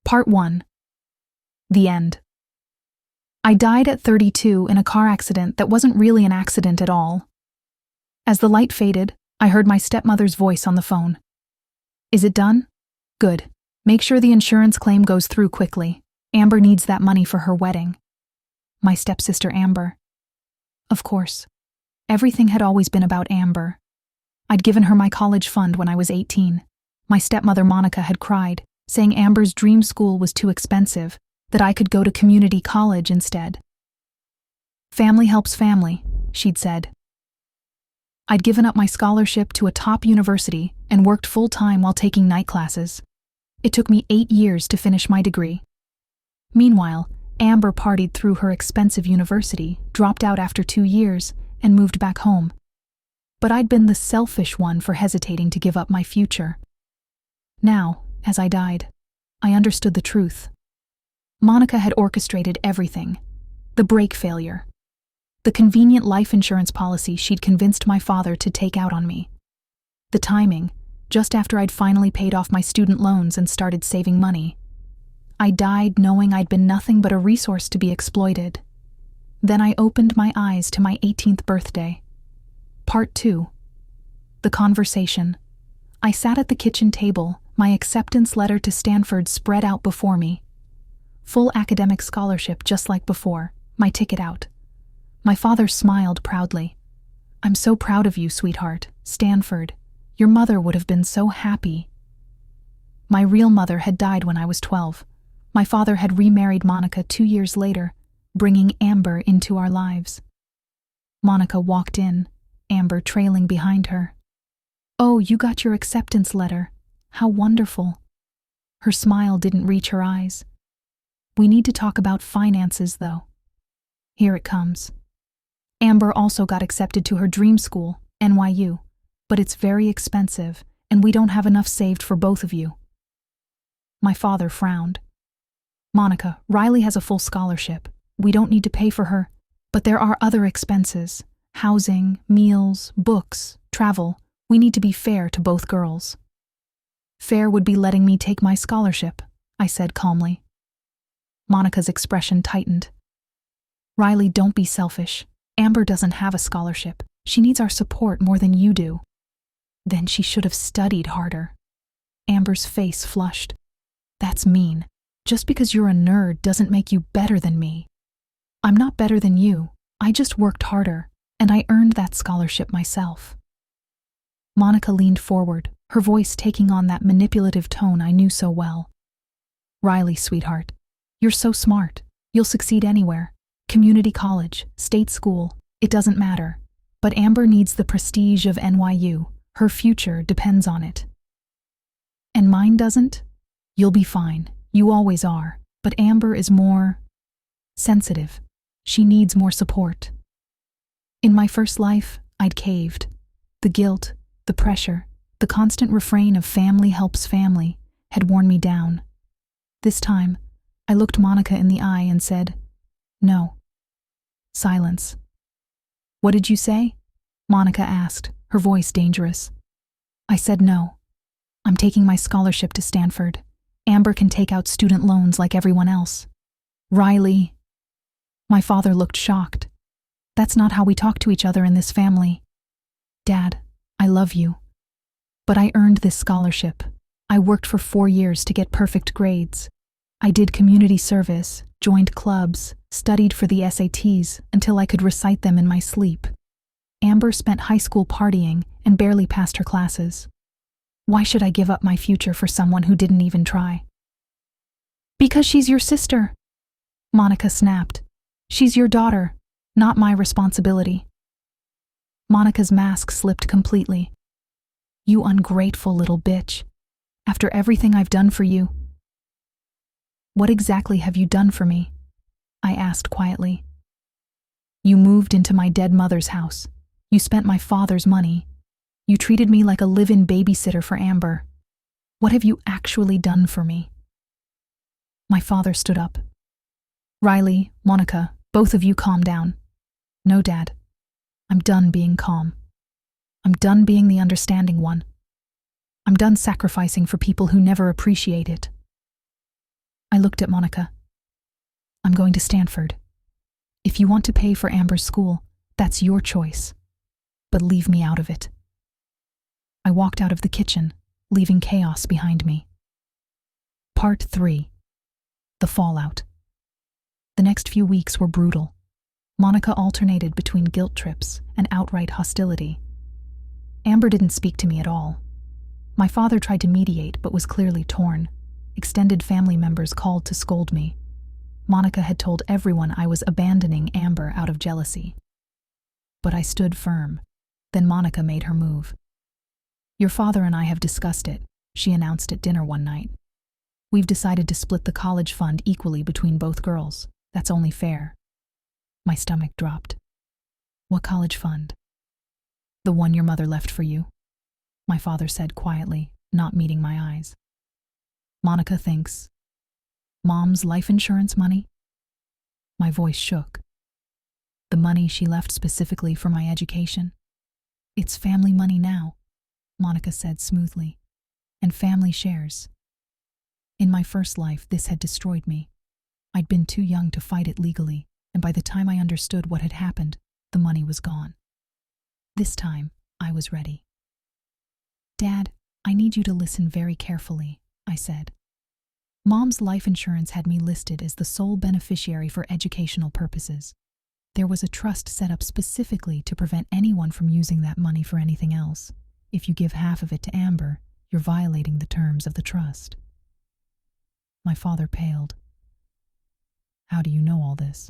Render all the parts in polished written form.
Part 1. The End. I died at 32 in a car accident that wasn't really an accident at all. As the light faded, I heard my stepmother's voice on the phone. Is it done? Good. Make sure the insurance claim goes through quickly. Amber needs that money for her wedding. My stepsister Amber. Of course. Everything had always been about Amber. I'd given her my college fund when I was 18. My stepmother Monica had cried, saying Amber's dream school was too expensive, that I could go to community college instead. Family helps family, she'd said. I'd given up my scholarship to a top university and worked full-time while taking night classes. It took me 8 years to finish my degree. Meanwhile, Amber partied through her expensive university, dropped out after 2 years, and moved back home. But I'd been the selfish one for hesitating to give up my future. Now, as I died, I understood the truth. Monica had orchestrated everything. The brake failure. The convenient life insurance policy she'd convinced my father to take out on me. The timing, just after I'd finally paid off my student loans and started saving money. I died knowing I'd been nothing but a resource to be exploited. Then I opened my eyes to my 18th birthday. Part 2. The conversation. I sat at the kitchen table, my acceptance letter to Stanford spread out before me. Full academic scholarship just like before, my ticket out. My father smiled proudly. I'm so proud of you, sweetheart. Stanford. Your mother would have been so happy. My real mother had died when I was 12. My father had remarried Monica 2 years later, bringing Amber into our lives. Monica walked in, Amber trailing behind her. Oh, you got your acceptance letter. How wonderful. Her smile didn't reach her eyes. We need to talk about finances, though. Here it comes. Amber also got accepted to her dream school, NYU, but it's very expensive, and we don't have enough saved for both of you. My father frowned. Monica, Riley has a full scholarship. We don't need to pay for her, but there are other expenses. Housing, meals, books, travel. We need to be fair to both girls. Fair would be letting me take my scholarship, I said calmly. Monica's expression tightened. Riley, don't be selfish. Amber doesn't have a scholarship. She needs our support more than you do. Then she should have studied harder. Amber's face flushed. That's mean. Just because you're a nerd doesn't make you better than me. I'm not better than you. I just worked harder, and I earned that scholarship myself. Monica leaned forward, her voice taking on that manipulative tone I knew so well. Riley, sweetheart, you're so smart. You'll succeed anywhere. Community college, state school, it doesn't matter. But Amber needs the prestige of NYU. Her future depends on it. And mine doesn't? You'll be fine. You always are. But Amber is more sensitive. She needs more support. In my first life, I'd caved. The guilt, the pressure, the constant refrain of family helps family had worn me down. This time, I looked Monica in the eye and said, no. Silence. What did you say? Monica asked, her voice dangerous. I said no. I'm taking my scholarship to Stanford. Amber can take out student loans like everyone else. Riley. My father looked shocked. That's not how we talk to each other in this family. Dad, I love you. But I earned this scholarship. I worked for 4 years to get perfect grades. I did community service, joined clubs, studied for the SATs until I could recite them in my sleep. Amber spent high school partying and barely passed her classes. Why should I give up my future for someone who didn't even try? Because she's your sister, Monica snapped. She's your daughter, not my responsibility. Monica's mask slipped completely. You ungrateful little bitch. After everything I've done for you. What exactly have you done for me? I asked quietly. You moved into my dead mother's house. You spent my father's money. You treated me like a live-in babysitter for Amber. What have you actually done for me? My father stood up. Riley, Monica, both of you calm down. No, Dad. I'm done being calm. I'm done being the understanding one. I'm done sacrificing for people who never appreciate it. looked at Monica. I'm going to Stanford. If you want to pay for Amber's school, that's your choice. But leave me out of it. I walked out of the kitchen, leaving chaos behind me. Part 3. The Fallout. The next few weeks were brutal. Monica alternated between guilt trips and outright hostility. Amber didn't speak to me at all. My father tried to mediate but was clearly torn. Extended family members called to scold me. Monica had told everyone I was abandoning Amber out of jealousy. But I stood firm. Then Monica made her move. Your father and I have discussed it, she announced at dinner one night. We've decided to split the college fund equally between both girls. That's only fair. My stomach dropped. What college fund? The one your mother left for you, my father said quietly, not meeting my eyes. Monica thinks. Mom's life insurance money? My voice shook. The money she left specifically for my education? It's family money now, Monica said smoothly, and family shares. In my first life, this had destroyed me. I'd been too young to fight it legally, and by the time I understood what had happened, the money was gone. This time, I was ready. Dad, I need you to listen very carefully, I said. Mom's life insurance had me listed as the sole beneficiary for educational purposes. There was a trust set up specifically to prevent anyone from using that money for anything else. If you give half of it to Amber, you're violating the terms of the trust. My father paled. How do you know all this?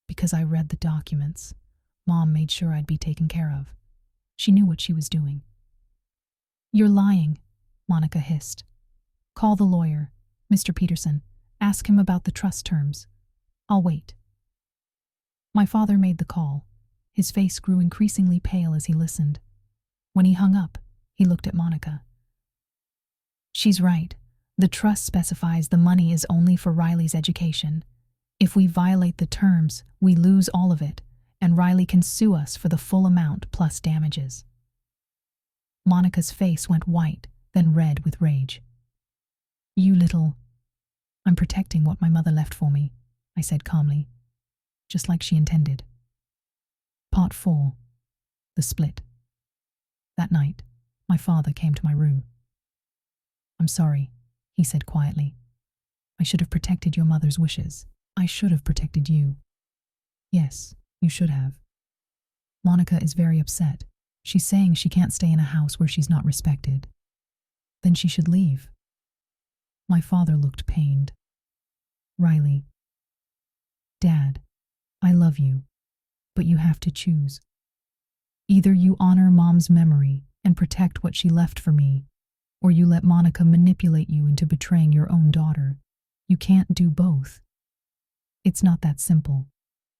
Because I read the documents. Mom made sure I'd be taken care of. She knew what she was doing. You're lying, Monica hissed. Call the lawyer, Mr. Peterson. Ask him about the trust terms. I'll wait. My father made the call. His face grew increasingly pale as he listened. When he hung up, he looked at Monica. She's right. The trust specifies the money is only for Riley's education. If we violate the terms, we lose all of it, and Riley can sue us for the full amount plus damages. Monica's face went white, then red with rage. You little... I'm protecting what my mother left for me, I said calmly, just like she intended. Part 4. The Split. That night, my father came to my room. I'm sorry, he said quietly. I should have protected your mother's wishes. I should have protected you. Yes, you should have. Monica is very upset. She's saying she can't stay in a house where she's not respected. Then she should leave. My father looked pained. Riley. Dad, I love you, but you have to choose. Either you honor Mom's memory and protect what she left for me, or you let Monica manipulate you into betraying your own daughter. You can't do both. It's not that simple.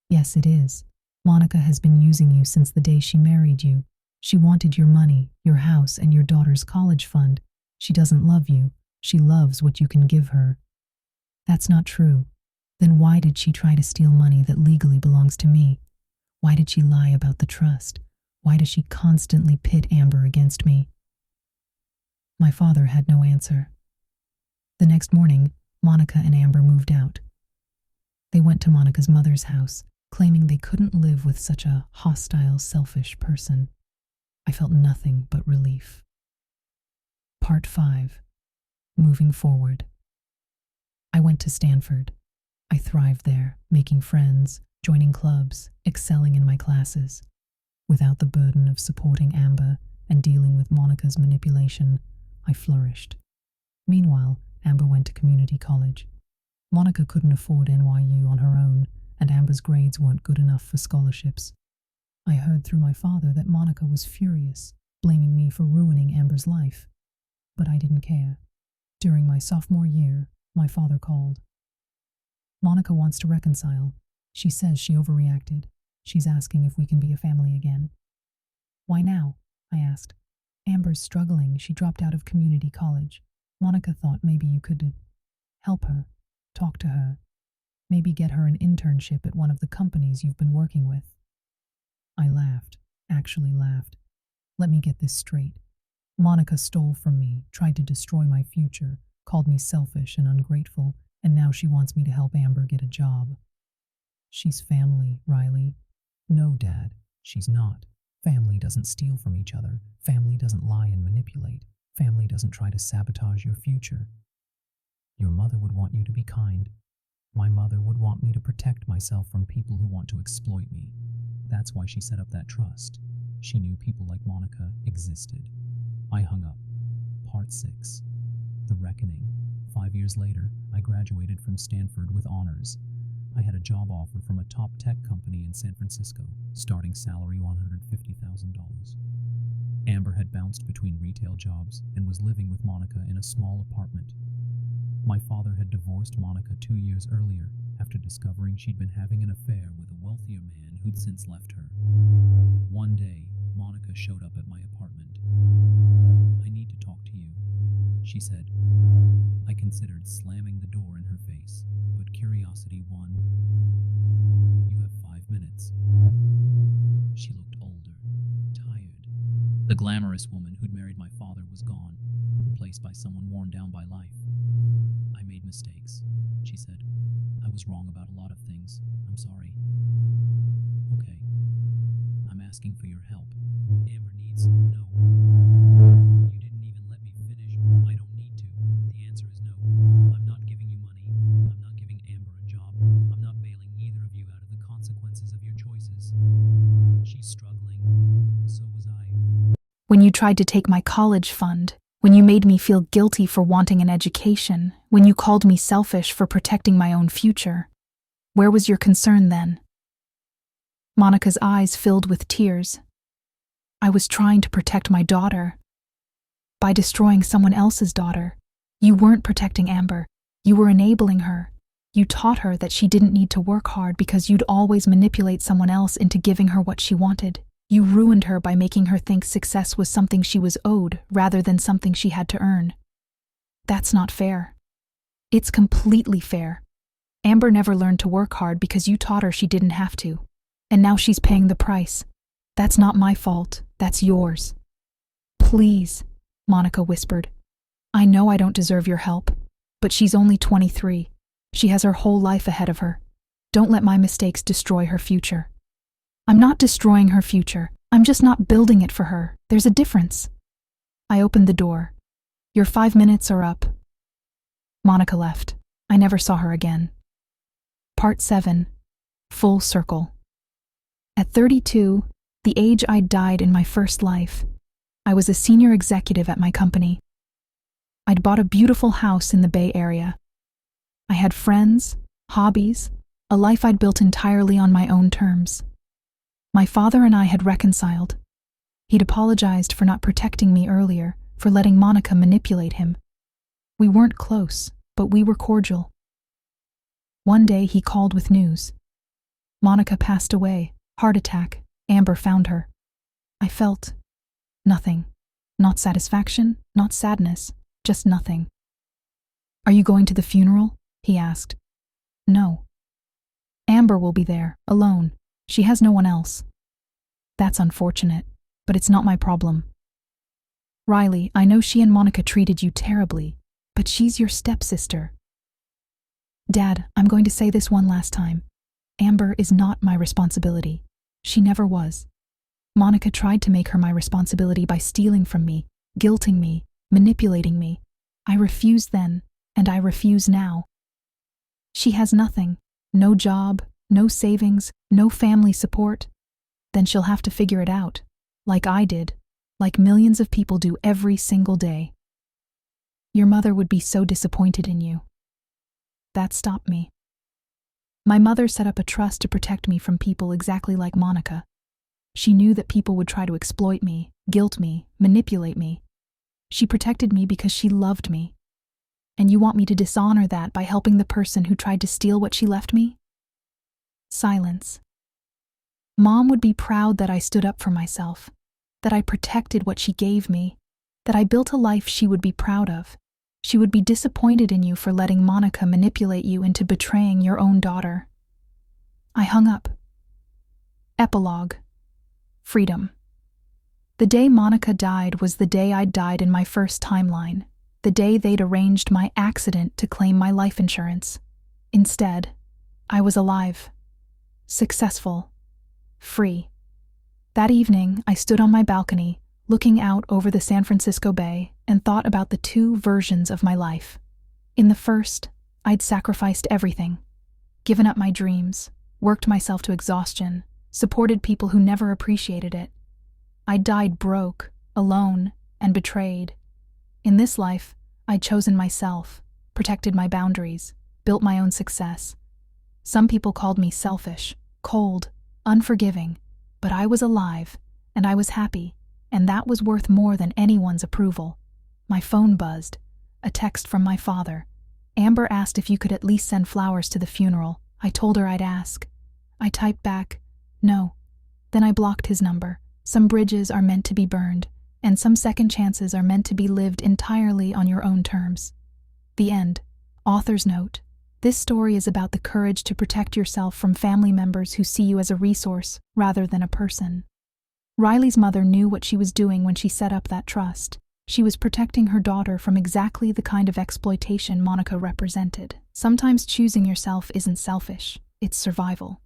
Yes, it is. Monica has been using you since the day she married you. She wanted your money, your house, and your daughter's college fund. She doesn't love you. She loves what you can give her. That's not true. Then why did she try to steal money that legally belongs to me? Why did she lie about the trust? Why does she constantly pit Amber against me? My father had no answer. The next morning, Monica and Amber moved out. They went to Monica's mother's house, claiming they couldn't live with such a hostile, selfish person. I felt nothing but relief. Part 5. Moving forward. I went to Stanford. I thrived there, making friends, joining clubs, excelling in my classes. Without the burden of supporting Amber and dealing with Monica's manipulation, I flourished. Meanwhile, Amber went to community college. Monica couldn't afford NYU on her own, and Amber's grades weren't good enough for scholarships. I heard through my father that Monica was furious, blaming me for ruining Amber's life. But I didn't care. During my sophomore year, my father called. Monica wants to reconcile. She says she overreacted. She's asking if we can be a family again. Why now? I asked. Amber's struggling. She dropped out of community college. Monica thought maybe you could help her, talk to her, maybe get her an internship at one of the companies you've been working with. I laughed, actually laughed. Let me get this straight. Monica stole from me, tried to destroy my future, called me selfish and ungrateful, And now she wants me to help Amber get a job. She's family, Riley. No, Dad, she's not. Family doesn't steal from each other. Family doesn't lie and manipulate. Family doesn't try to sabotage your future. Your mother would want you to be kind. My mother would want me to protect myself from people who want to exploit me. That's why she set up that trust. She knew people like Monica existed. I hung up. Part 6. The Reckoning. 5 years later, I graduated from Stanford with honors. I had a job offer from a top tech company in San Francisco, starting salary $150,000. Amber had bounced between retail jobs and was living with Monica in a small apartment. My father had divorced Monica 2 years earlier after discovering she'd been having an affair with a wealthier man who'd since left her. One day, Monica showed up at my apartment. "I need to talk to you," she said. I considered slamming the door in her face, but curiosity won. "You have 5 minutes." She looked older, tired. The glamorous woman who'd married my father was gone, replaced by someone worn down by life. "I made mistakes," she said. "I was wrong about a lot of things. I'm sorry." "Okay. I'm asking for your help." Amber needs... No. You didn't even let me finish. I don't need to. The answer is no. I'm not giving you money. I'm not giving Amber a job. I'm not bailing either of you out of the consequences of your choices. She's struggling. So was I. When you tried to take my college fund, when you made me feel guilty for wanting an education, when you called me selfish for protecting my own future, where was your concern then? Monica's eyes filled with tears. I was trying to protect my daughter. By destroying someone else's daughter, you weren't protecting Amber. You were enabling her. You taught her that she didn't need to work hard because you'd always manipulate someone else into giving her what she wanted. You ruined her by making her think success was something she was owed rather than something she had to earn. That's not fair. It's completely fair. Amber never learned to work hard because you taught her she didn't have to. And now she's paying the price. That's not my fault. That's yours. Please, Monica whispered. I know I don't deserve your help, but she's only 23. She has her whole life ahead of her. Don't let my mistakes destroy her future. I'm not destroying her future. I'm just not building it for her. There's a difference. I opened the door. Your 5 minutes are up. Monica left. I never saw her again. Part 7. Full circle. At 32, the age I'd died in my first life, I was a senior executive at my company. I'd bought a beautiful house in the Bay Area. I had friends, hobbies, a life I'd built entirely on my own terms. My father and I had reconciled. He'd apologized for not protecting me earlier, for letting Monica manipulate him. We weren't close, but we were cordial. One day he called with news. Monica passed away, heart attack. Amber found her. I felt nothing. Not satisfaction, not sadness, just nothing. Are you going to the funeral? He asked. No. Amber will be there, alone. She has no one else. That's unfortunate, but it's not my problem. Riley, I know she and Monica treated you terribly, but she's your stepsister. Dad, I'm going to say this one last time. Amber is not my responsibility. She never was. Monica tried to make her my responsibility by stealing from me, guilting me, manipulating me. I refused then, and I refuse now. She has nothing, no job, no savings, no family support. Then she'll have to figure it out, like I did, like millions of people do every single day. Your mother would be so disappointed in you. That stopped me. My mother set up a trust to protect me from people exactly like Monica. She knew that people would try to exploit me, guilt me, manipulate me. She protected me because she loved me. And you want me to dishonor that by helping the person who tried to steal what she left me? Silence. Mom would be proud that I stood up for myself, that I protected what she gave me, that I built a life she would be proud of. She would be disappointed in you for letting Monica manipulate you into betraying your own daughter. I hung up. Epilogue. Freedom. The day Monica died was the day I'd died in my first timeline. the day they'd arranged my accident to claim my life insurance. Instead, I was alive, successful, free. That evening, I stood on my balcony, looking out over the San Francisco Bay, and thought about the two versions of my life. In the first, I'd sacrificed everything, given up my dreams, worked myself to exhaustion, supported people who never appreciated it. I died broke, alone, and betrayed. In this life, I'd chosen myself, protected my boundaries, built my own success. Some people called me selfish, cold, unforgiving, but I was alive, and I was happy, and that was worth more than anyone's approval. My phone buzzed, a text from my father. Amber asked if you could at least send flowers to the funeral. I told her I'd ask. I typed back, no. Then I blocked his number. Some bridges are meant to be burned, and some second chances are meant to be lived entirely on your own terms. The end. Author's note. This story is about the courage to protect yourself from family members who see you as a resource rather than a person. Riley's mother knew what she was doing when she set up that trust. She was protecting her daughter from exactly the kind of exploitation Monica represented. Sometimes choosing yourself isn't selfish, it's survival.